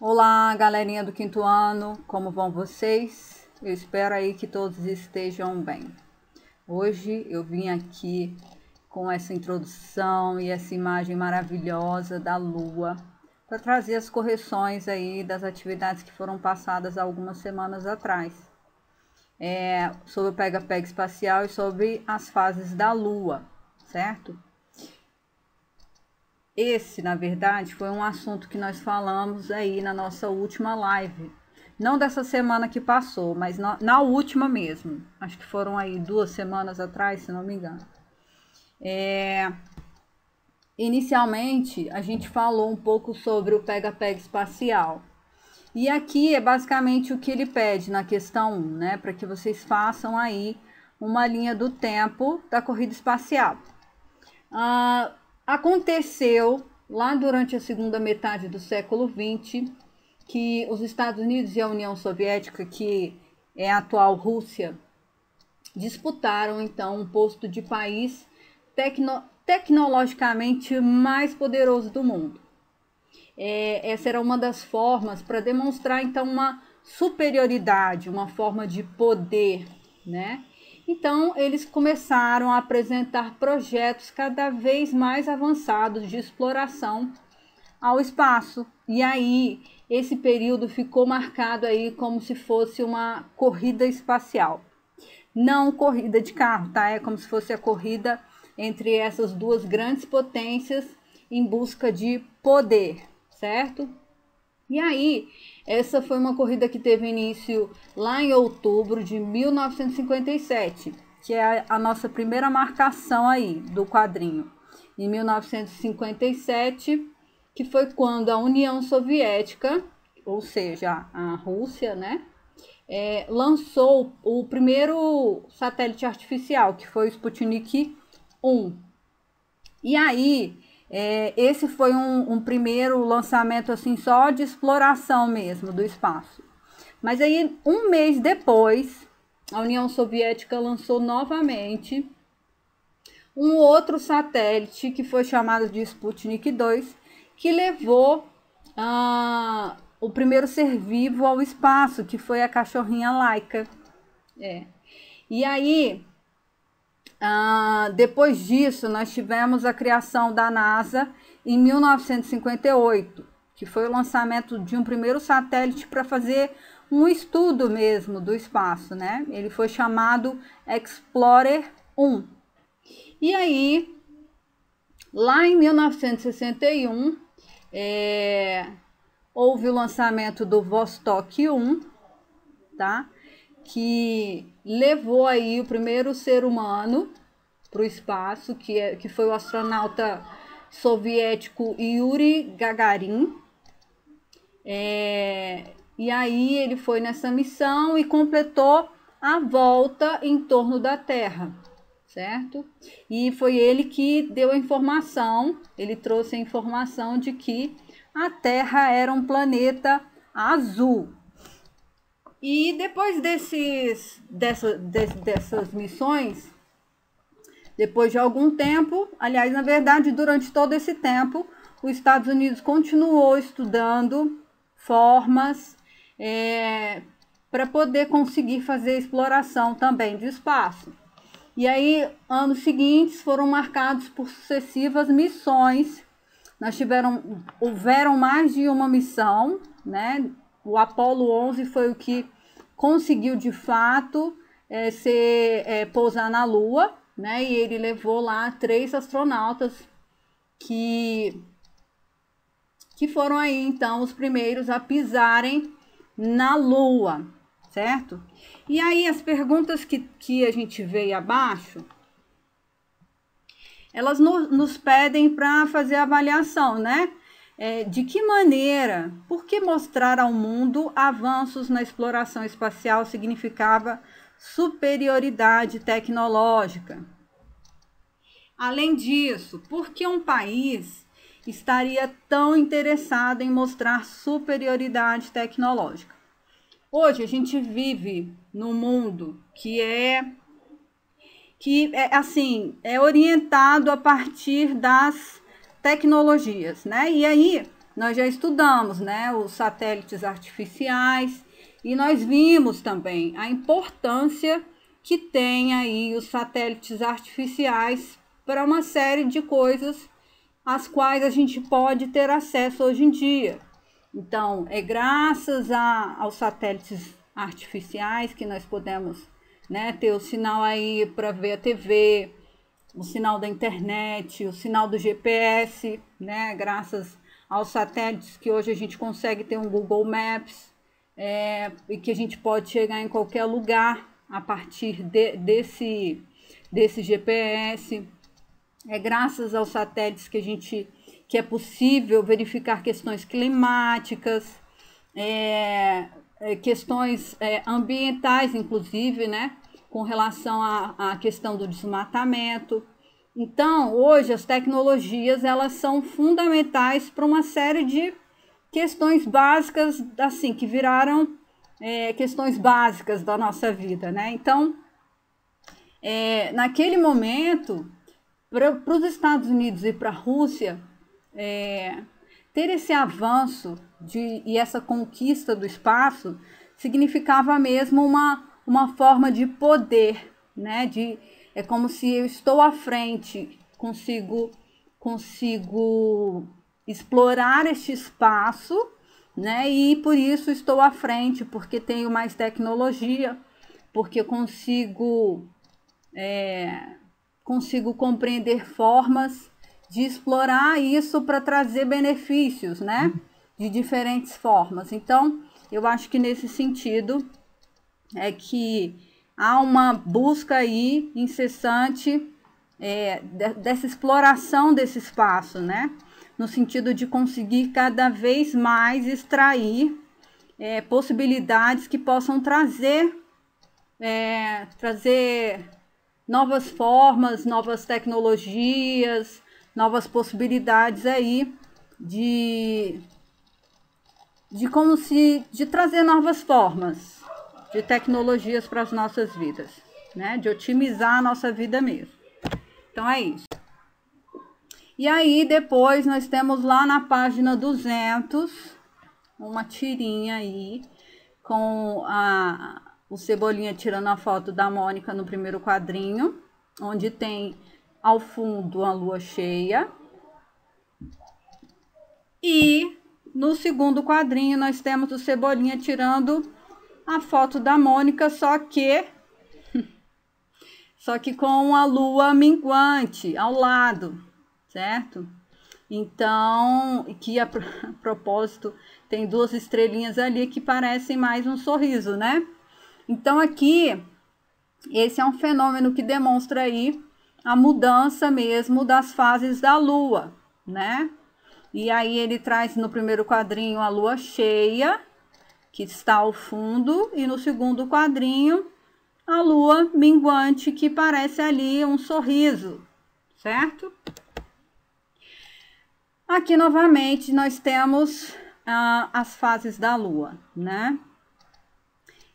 Olá, galerinha do quinto ano, como vão vocês? Eu espero aí que todos estejam bem. Hoje eu vim aqui com essa introdução e essa imagem maravilhosa da Lua para trazer as correções aí das atividades que foram passadas algumas semanas atrás. Sobre o pega-pega espacial e sobre as fases da Lua, certo? Esse, na verdade, foi um assunto que nós falamos aí na nossa última live. Não dessa semana que passou, mas na última mesmo. Acho que foram aí 2 semanas atrás, se não me engano. Inicialmente, a gente falou um pouco sobre o pega-pega espacial. E aqui é basicamente o que ele pede na questão 1, né? Para que vocês façam aí uma linha do tempo da corrida espacial. Aconteceu lá durante a segunda metade do século XX que os Estados Unidos e a União Soviética, que é a atual Rússia, disputaram então um posto de país tecnologicamente mais poderoso do mundo. Essa era uma das formas para demonstrar então uma superioridade, uma forma de poder, né? Então, eles começaram a apresentar projetos cada vez mais avançados de exploração ao espaço. E aí, esse período ficou marcado aí como se fosse uma corrida espacial. Não corrida de carro, tá? É como se fosse a corrida entre essas duas grandes potências em busca de poder, certo? E aí, essa foi uma corrida que teve início lá em outubro de 1957, que é a nossa primeira marcação aí do quadrinho. Em 1957, que foi quando a União Soviética, ou seja, a Rússia, né, lançou o primeiro satélite artificial, que foi o Sputnik 1. E aí, esse foi um primeiro lançamento assim só de exploração mesmo do espaço. Mas aí, um mês depois, a União Soviética lançou novamente um outro satélite que foi chamado de Sputnik 2, que levou o primeiro ser vivo ao espaço, que foi a cachorrinha Laika. E aí, depois disso, nós tivemos a criação da NASA em 1958, que foi o lançamento de um primeiro satélite para fazer um estudo mesmo do espaço, né? Ele foi chamado Explorer 1. E aí, lá em 1961, houve o lançamento do Vostok 1, tá? Que levou aí o primeiro ser humano para o espaço, que foi o astronauta soviético Yuri Gagarin. E aí ele foi nessa missão e completou a volta em torno da Terra, certo? E foi ele que deu a informação, ele trouxe a informação de que a Terra era um planeta azul. E depois dessas missões, depois de algum tempo, aliás, na verdade, durante todo esse tempo, os Estados Unidos continuou estudando formas para poder conseguir fazer exploração também de espaço. E aí, anos seguintes foram marcados por sucessivas missões. Houveram mais de uma missão, né? O Apollo 11 foi o que conseguiu de fato pousar na Lua, né? E ele levou lá 3 astronautas que foram aí então os primeiros a pisarem na Lua, certo? E aí as perguntas que a gente vê aí abaixo, elas nos pedem para fazer a avaliação, né? De que maneira, por que mostrar ao mundo avanços na exploração espacial significava superioridade tecnológica? Além disso, por que um país estaria tão interessado em mostrar superioridade tecnológica? Hoje a gente vive num mundo que é orientado a partir das tecnologias, né? E aí nós já estudamos, né, os satélites artificiais, e nós vimos também a importância que tem aí os satélites artificiais para uma série de coisas às quais a gente pode ter acesso hoje em dia. Então, é graças aos satélites artificiais que nós podemos, né, ter o sinal aí para ver a TV, o sinal da internet, o sinal do GPS, né, graças aos satélites que hoje a gente consegue ter um Google Maps, e que a gente pode chegar em qualquer lugar a partir desse GPS. É graças aos satélites que é possível verificar questões climáticas, questões ambientais, inclusive, né, com relação à questão do desmatamento. Então, hoje as tecnologias, elas são fundamentais para uma série de questões básicas, assim, que viraram questões básicas da nossa vida, né? Então, naquele momento, para os Estados Unidos e para a Rússia, ter esse avanço e essa conquista do espaço significava mesmo uma forma de poder, né? É como se eu estou à frente, consigo explorar este espaço, né? E por isso estou à frente, porque tenho mais tecnologia, porque consigo compreender formas de explorar isso para trazer benefícios, né? De diferentes formas. Então, eu acho que nesse sentido é que há uma busca aí incessante dessa exploração desse espaço, né? No sentido de conseguir cada vez mais extrair possibilidades que possam trazer novas formas, novas tecnologias, novas possibilidades aí de trazer novas formas de tecnologias para as nossas vidas, né? De otimizar a nossa vida mesmo. Então é isso. E aí depois nós temos lá na página 200 uma tirinha aí com o Cebolinha tirando a foto da Mônica no primeiro quadrinho, onde tem ao fundo a lua cheia. E no segundo quadrinho nós temos o Cebolinha tirando a foto da Mônica, só que com a lua minguante ao lado, certo? Então, que a propósito tem duas estrelinhas ali que parecem mais um sorriso, né? Então aqui, esse é um fenômeno que demonstra aí a mudança mesmo das fases da lua, né? E aí ele traz no primeiro quadrinho a lua cheia, que está ao fundo, e no segundo quadrinho a lua minguante, que parece ali um sorriso, certo? Aqui novamente nós temos as fases da lua, né?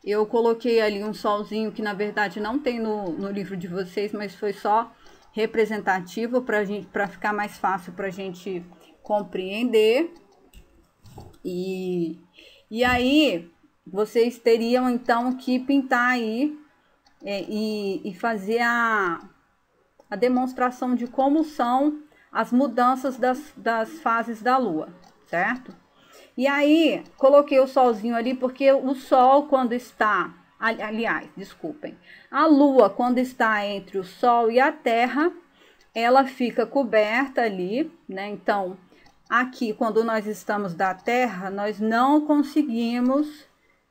Eu coloquei ali um solzinho que na verdade não tem no livro de vocês, mas foi só representativo para ficar mais fácil para a gente compreender. E aí vocês teriam então que pintar aí e fazer a demonstração de como são as mudanças das fases da lua, certo? E aí, coloquei o solzinho ali porque o sol, quando está... Aliás, desculpem. A lua, quando está entre o sol e a terra, ela fica coberta ali, né? Então, aqui, quando nós estamos da terra, nós não conseguimos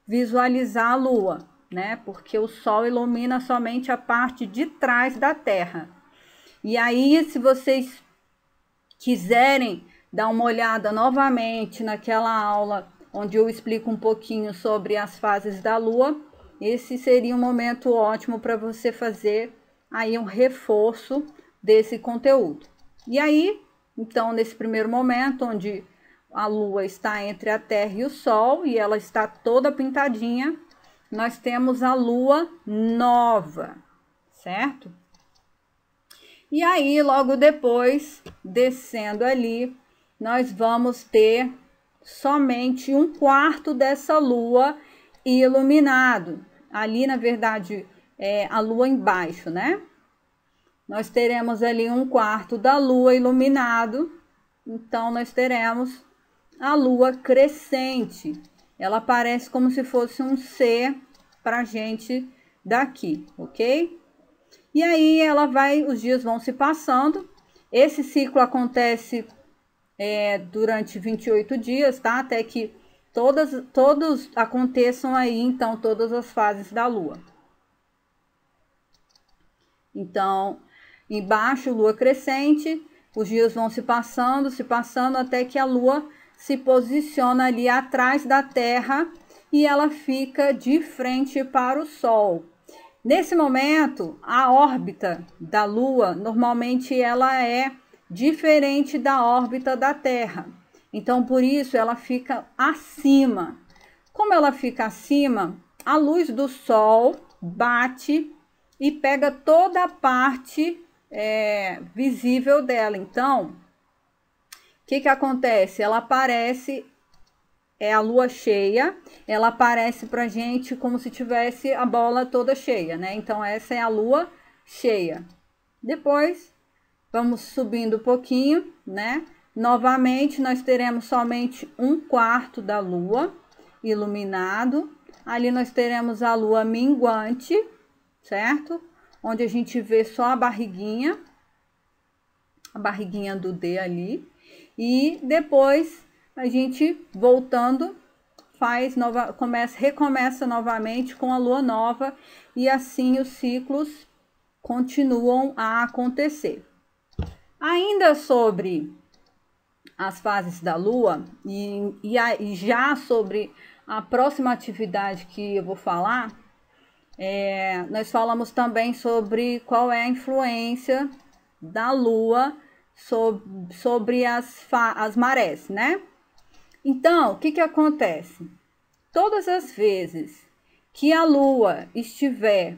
visualizar a lua, né? Porque o sol ilumina somente a parte de trás da terra. E aí, se vocês quiserem dar uma olhada novamente naquela aula onde eu explico um pouquinho sobre as fases da lua, esse seria um momento ótimo para você fazer aí um reforço desse conteúdo. E aí, então, nesse primeiro momento, onde a lua está entre a terra e o sol, e ela está toda pintadinha, nós temos a lua nova, certo? E aí, logo depois, descendo ali, nós vamos ter somente 1/4 dessa lua iluminado. Ali, na verdade, é a lua embaixo, né? Nós teremos ali 1/4 da lua iluminado. Então, nós teremos a lua crescente. Ela parece como se fosse um C pra gente daqui, ok? E aí, os dias vão se passando. Esse ciclo acontece durante 28 dias, tá? Até que todos aconteçam aí, então, todas as fases da lua. Então, embaixo, lua crescente, os dias vão se passando, até que a lua se posiciona ali atrás da Terra e ela fica de frente para o Sol. Nesse momento, a órbita da lua, normalmente ela é diferente da órbita da Terra. Então, por isso, ela fica acima. Como ela fica acima, a luz do Sol bate e pega toda a parte visível dela. Então, o que acontece? Ela aparece, a lua cheia, ela aparece pra gente como se tivesse a bola toda cheia, né? Então, essa é a lua cheia. Depois, vamos subindo um pouquinho, né? Novamente, nós teremos somente 1/4 da lua iluminado. Ali nós teremos a lua minguante, certo? Onde a gente vê só a barriguinha do D ali. E depois, a gente voltando, recomeça novamente com a lua nova. E assim os ciclos continuam a acontecer. Ainda sobre as fases da lua e já sobre a próxima atividade que eu vou falar, nós falamos também sobre qual é a influência da lua sobre as marés, né? Então, o que acontece? Todas as vezes que a lua estiver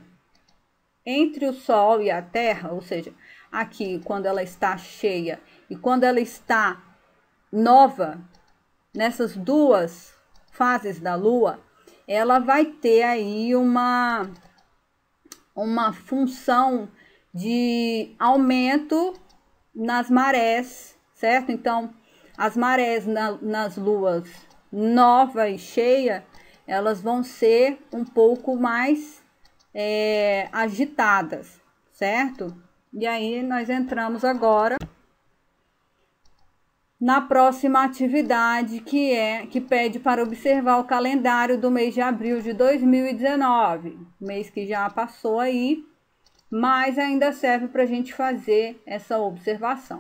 entre o Sol e a Terra, ou seja, aqui quando ela está cheia e quando ela está nova, nessas duas fases da lua, ela vai ter aí uma função de aumento nas marés, certo? Então, as marés nas luas nova e cheia, elas vão ser um pouco mais agitadas, certo? E aí, nós entramos agora na próxima atividade, que pede para observar o calendário do mês de abril de 2019, mês que já passou aí, mas ainda serve para a gente fazer essa observação.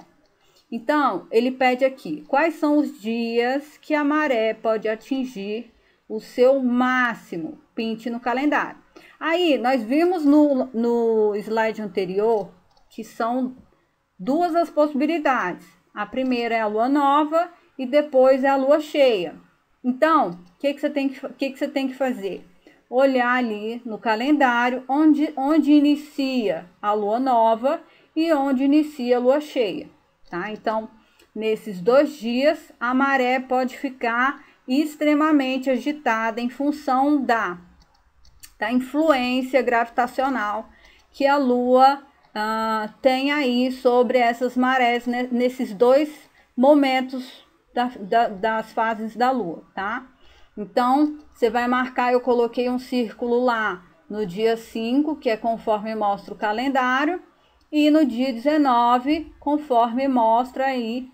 Então, ele pede aqui, quais são os dias que a maré pode atingir o seu máximo? Pinte no calendário. Aí, nós vimos no slide anterior que são duas as possibilidades. A primeira é a lua nova e depois é a lua cheia. Então, o que você tem que fazer? Olhar ali no calendário onde inicia a lua nova e onde inicia a lua cheia, tá? Então, nesses 2 dias, a maré pode ficar extremamente agitada em função da influência gravitacional que a lua tem aí sobre essas marés, né, nesses 2 momentos das fases da lua, tá? Então, você vai marcar, eu coloquei um círculo lá no dia 5, que é conforme mostra o calendário, e no dia 19, conforme mostra aí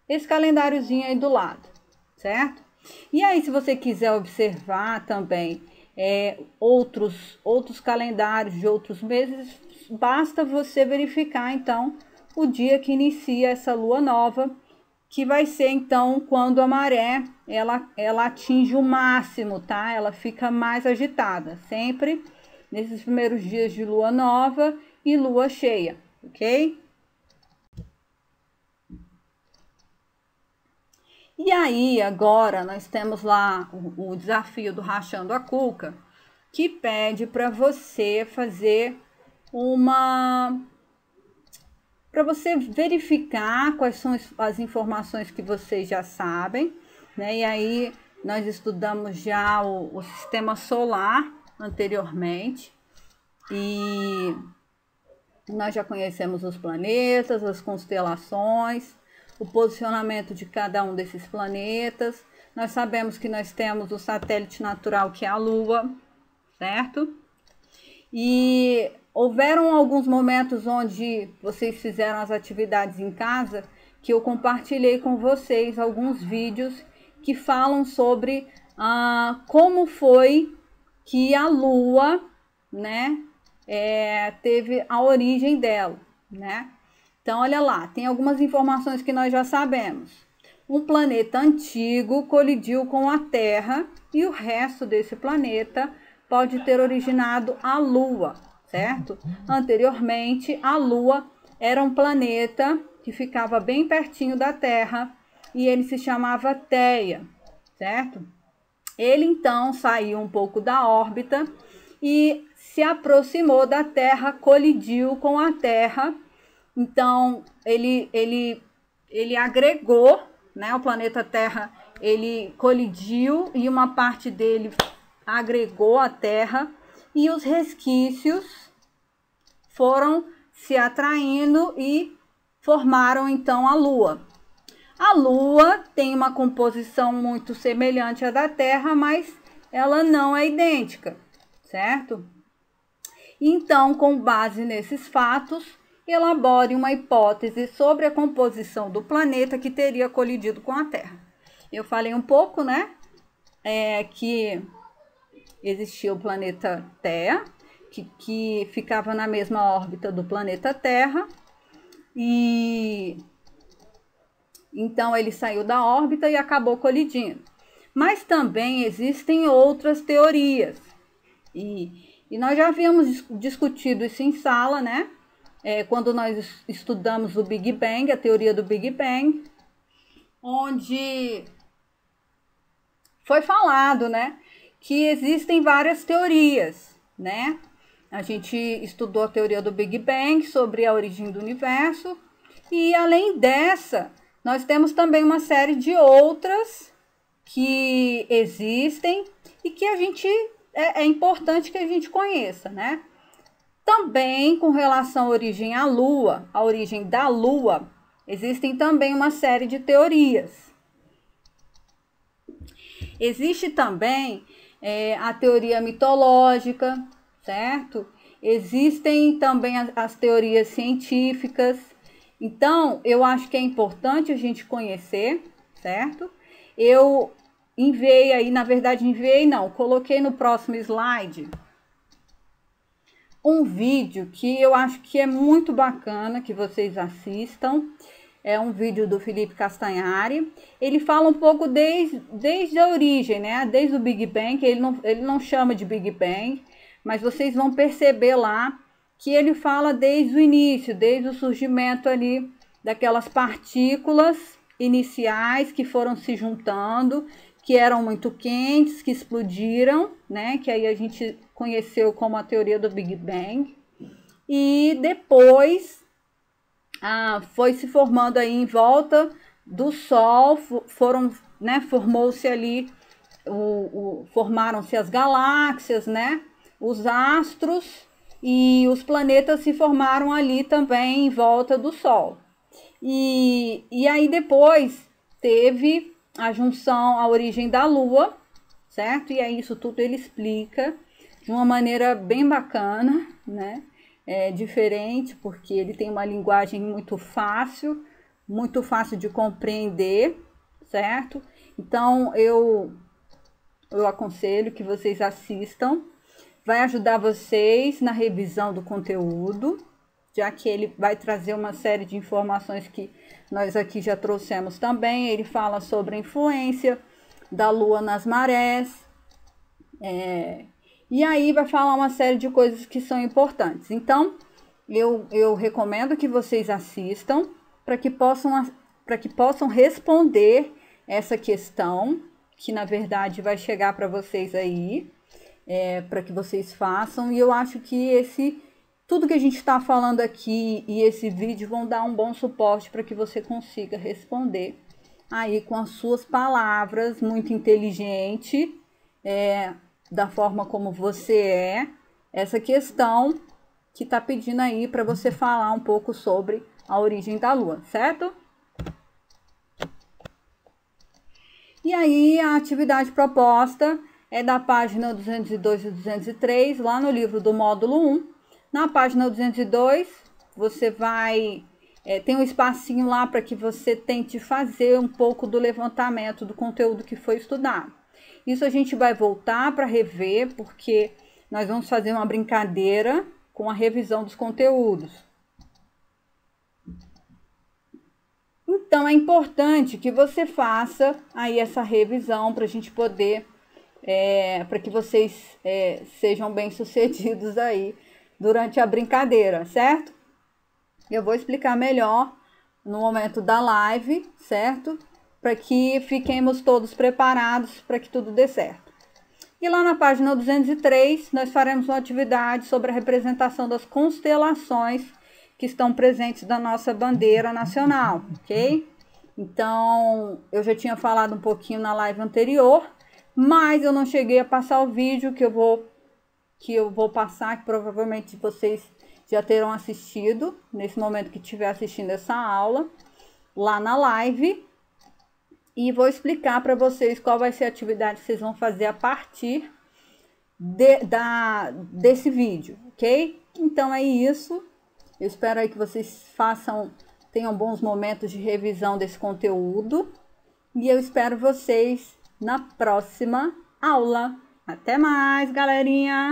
esse calendáriozinho aí do lado, certo? E aí, se você quiser observar também outros calendários de outros meses, basta você verificar, então, o dia que inicia essa lua nova, que vai ser, então, quando a maré, ela atinge o máximo, tá? Ela fica mais agitada, sempre nesses primeiros dias de lua nova e lua cheia, ok? E aí, agora, nós temos lá o desafio do Rachando a Cuca, que pede para você fazer para você verificar quais são as informações que vocês já sabem, né? E aí nós estudamos já o sistema solar anteriormente e nós já conhecemos os planetas, as constelações, o posicionamento de cada um desses planetas. Nós sabemos que nós temos o satélite natural, que é a Lua, certo? E houveram alguns momentos onde vocês fizeram as atividades em casa, que eu compartilhei com vocês alguns vídeos que falam sobre como foi que a Lua, né, teve a origem dela, né? Então, olha lá, tem algumas informações que nós já sabemos. Um planeta antigo colidiu com a Terra e o resto desse planeta pode ter originado a Lua, certo? Anteriormente, a Lua era um planeta que ficava bem pertinho da Terra e ele se chamava Theia, certo? Ele então saiu um pouco da órbita e se aproximou da Terra, colidiu com a Terra. Então, ele agregou, né? O planeta Terra, ele colidiu e uma parte dele agregou a Terra e os resquícios foram se atraindo e formaram então a Lua. A Lua tem uma composição muito semelhante à da Terra, mas ela não é idêntica, certo? Então, com base nesses fatos, elabore uma hipótese sobre a composição do planeta que teria colidido com a Terra. Eu falei um pouco, né, que existia o planeta Theia, que ficava na mesma órbita do planeta Terra, e então ele saiu da órbita e acabou colidindo. Mas também existem outras teorias, e nós já havíamos discutido isso em sala, né? Quando nós estudamos o Big Bang, a teoria do Big Bang, onde foi falado, né, que existem várias teorias, né? A gente estudou a teoria do Big Bang sobre a origem do universo e, além dessa, nós temos também uma série de outras que existem e que a gente é importante que a gente conheça, né? Também com relação à origem à Lua, a origem da Lua, existem também uma série de teorias. Existe também a teoria mitológica, certo? Existem também as teorias científicas. Então, eu acho que é importante a gente conhecer, certo? Eu enviei aí, na verdade enviei não, coloquei no próximo slide um vídeo que eu acho que é muito bacana que vocês assistam. É um vídeo do Felipe Castanhari. Ele fala um pouco desde a origem, né? Desde o Big Bang, ele não chama de Big Bang, mas vocês vão perceber lá que ele fala desde o início, desde o surgimento ali daquelas partículas iniciais que foram se juntando, que eram muito quentes, que explodiram, né? Que aí a gente conheceu como a teoria do Big Bang. E depois foi se formando aí em volta do Sol, formou-se ali, formaram-se as galáxias, né? Os astros e os planetas se formaram ali também em volta do Sol. E aí depois teve a junção, a origem da Lua, certo? E aí isso tudo ele explica de uma maneira bem bacana, né? Diferente, porque ele tem uma linguagem muito fácil de compreender, certo? Então eu aconselho que vocês assistam, vai ajudar vocês na revisão do conteúdo, já que ele vai trazer uma série de informações que nós aqui já trouxemos também. Ele fala sobre a influência da Lua nas marés, e aí vai falar uma série de coisas que são importantes. Então, eu recomendo que vocês assistam para que possam responder essa questão, que na verdade vai chegar para vocês aí, para que vocês façam. E eu acho que tudo que a gente está falando aqui e esse vídeo vão dar um bom suporte para que você consiga responder aí com as suas palavras, muito inteligente, da forma como você essa questão que está pedindo aí para você falar um pouco sobre a origem da Lua, certo? E aí, a atividade proposta é da página 202 e 203, lá no livro do módulo 1. Na página 202, você vai... tem um espacinho lá para que você tente fazer um pouco do levantamento do conteúdo que foi estudado. Isso a gente vai voltar para rever, porque nós vamos fazer uma brincadeira com a revisão dos conteúdos. Então, é importante que você faça aí essa revisão para a gente poder, para que vocês sejam bem-sucedidos aí durante a brincadeira, certo? Eu vou explicar melhor no momento da live, certo? Para que fiquemos todos preparados para que tudo dê certo. E lá na página 203, nós faremos uma atividade sobre a representação das constelações que estão presentes na nossa bandeira nacional, ok? Então, eu já tinha falado um pouquinho na live anterior, mas eu não cheguei a passar o vídeo que eu vou passar, que provavelmente vocês já terão assistido, nesse momento que estiver assistindo essa aula, lá na live. E vou explicar para vocês qual vai ser a atividade que vocês vão fazer a partir desse vídeo, ok? Então, é isso. Eu espero aí que vocês tenham bons momentos de revisão desse conteúdo. E eu espero vocês na próxima aula. Até mais, galerinha!